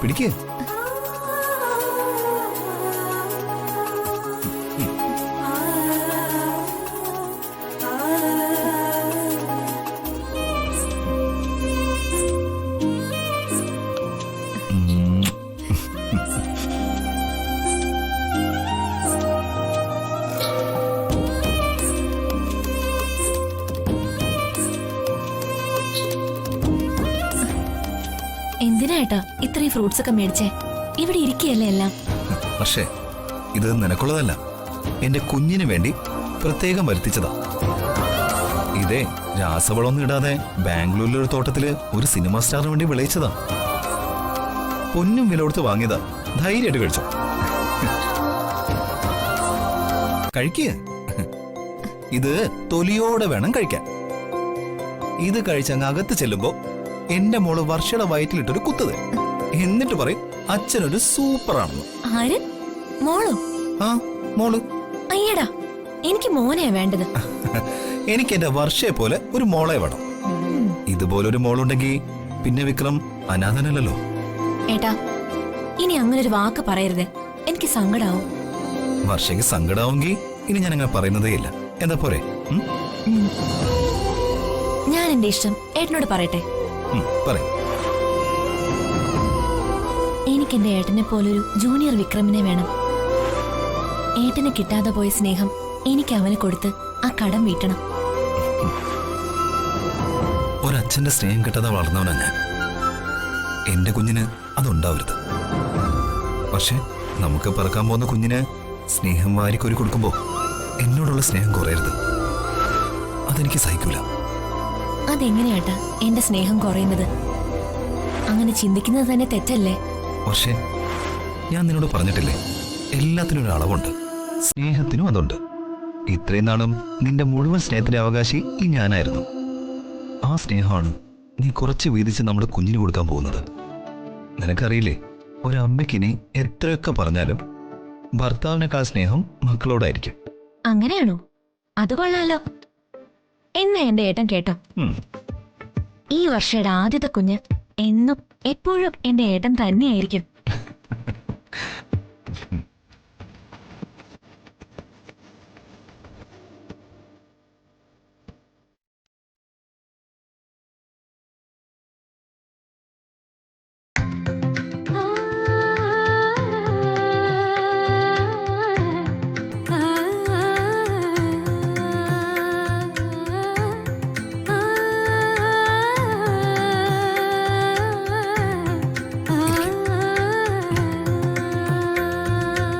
പിടിക്കേ. എന്തിനായിട്ടാ ഇത്രയും ഫ്രൂട്ട്സ് ഒക്കെ മേടിച്ചേ? ഇവിടെ ഇരിക്കുകയല്ലേ എല്ലാം. പക്ഷേ ഇത് നിനക്കുള്ളതല്ല, എന്റെ കുഞ്ഞിന് വേണ്ടി പ്രത്യേകം വരുത്തിച്ചതാ. ഇതേ രാസവളമൊന്നും ഇടാതെ ബാംഗ്ലൂരിലൊരു തോട്ടത്തില് ഒരു സിനിമ സ്റ്റാറിന് വേണ്ടി വിളയിച്ചതാ. പൊന്നും വില കൊടുത്ത് വാങ്ങിയതാ. ധൈര്യമായിട്ട് കഴിച്ചോ. കഴിക്കുക. ഇത് തൊലിയോടെ വേണം കഴിക്കാൻ. ഇത് കഴിച്ചങ്ങ് അകത്ത് ചെല്ലുമ്പോ എന്റെ മോള് വർഷയുടെ വയറ്റിലിട്ടൊരു കുത്തത്. എന്നിട്ട് പറയും അച്ഛനൊരു സൂപ്പറാണെന്ന്. ആര്? മോളോ? ആ, മോള്. അയ്യടാ, എനിക്ക് മോനെയാ വേണ്ടത്. എനിക്ക് എന്റെ വർഷയെ പോലെ ഒരു മോളെ വേണം. ഇതുപോലൊരു മോളുണ്ടെങ്കിൽ പിന്നെ വിക്രം അനാഥനല്ലോ. ഏട്ടാ, ഇനി അങ്ങനെ ഒരു വാക്ക് പറയരുത്, എനിക്ക് സങ്കടാവും. വർഷയ്ക്ക് സങ്കടാവുമെങ്കിൽ ഇനി ഞാൻ അങ്ങനെ പറയുന്നതേ ഇല്ല. എന്താ പോരെ? ഞാൻ എന്റെ ഇഷ്ടം ഏട്ടനോട് പറയട്ടെ. പറയും. എനിക്ക് എന്റെ ഏട്ടനെ പോലൊരു ജൂനിയർ വിക്രമിനെ വേണം. ഏട്ടന് കിട്ടാതെ പോയ സ്നേഹം എനിക്ക് അവന് കൊടുത്ത് ആ കടം വീട്ടണം. ഒരച്ഛന്റെ സ്നേഹം കിട്ടാതെ വളർന്നവനാ ഞാൻ. എന്റെ കുഞ്ഞിന് അതുണ്ടാവരുത്. പക്ഷെ നമുക്ക് പറക്കാൻ പോകുന്ന കുഞ്ഞിന് സ്നേഹം വാരിക്കൊരു കൊടുക്കുമ്പോ എന്നോടുള്ള സ്നേഹം കുറയരുത്. അതെനിക്ക് സഹിക്കൂല. അതെങ്ങനെയാട്ടാ എന്റെ സ്നേഹം കുറയുന്നത്? അങ്ങനെ ചിന്തിക്കുന്നത് തന്നെ തെറ്റല്ലേ? പക്ഷേ ഞാൻ നിന്നോട് പറഞ്ഞിട്ടില്ലേ, എല്ലാത്തിനും ഒരു അളവുണ്ട്. സ്നേഹത്തിനും അതുണ്ട്. ഇത്രയും നാളും നിന്റെ മുഴുവൻ സ്നേഹത്തിന്റെ അവകാശി ഈ ഞാനായിരുന്നു. ആ സ്നേഹമാണ് നീ കുറച്ച് വീതിച്ച് നമ്മുടെ കുഞ്ഞിന് കൊടുക്കാൻ പോകുന്നത്. നിനക്കറിയില്ലേ, ഒരമ്മയ്ക്കിനി എത്രയൊക്കെ പറഞ്ഞാലും ഭർത്താവിനേക്കാൾ സ്നേഹം മക്കളോടായിരിക്കും. അങ്ങനെയാണോ? അത് കൊള്ളാലോ. എന്നാ എന്റെ ഏട്ടൻ കേട്ടോ, ഈ വർഷയുടെ ആദ്യത്തെ കുഞ്ഞ് എന്നും എപ്പോഴും എന്റെ ഏട്ടൻ തന്നെയായിരിക്കും.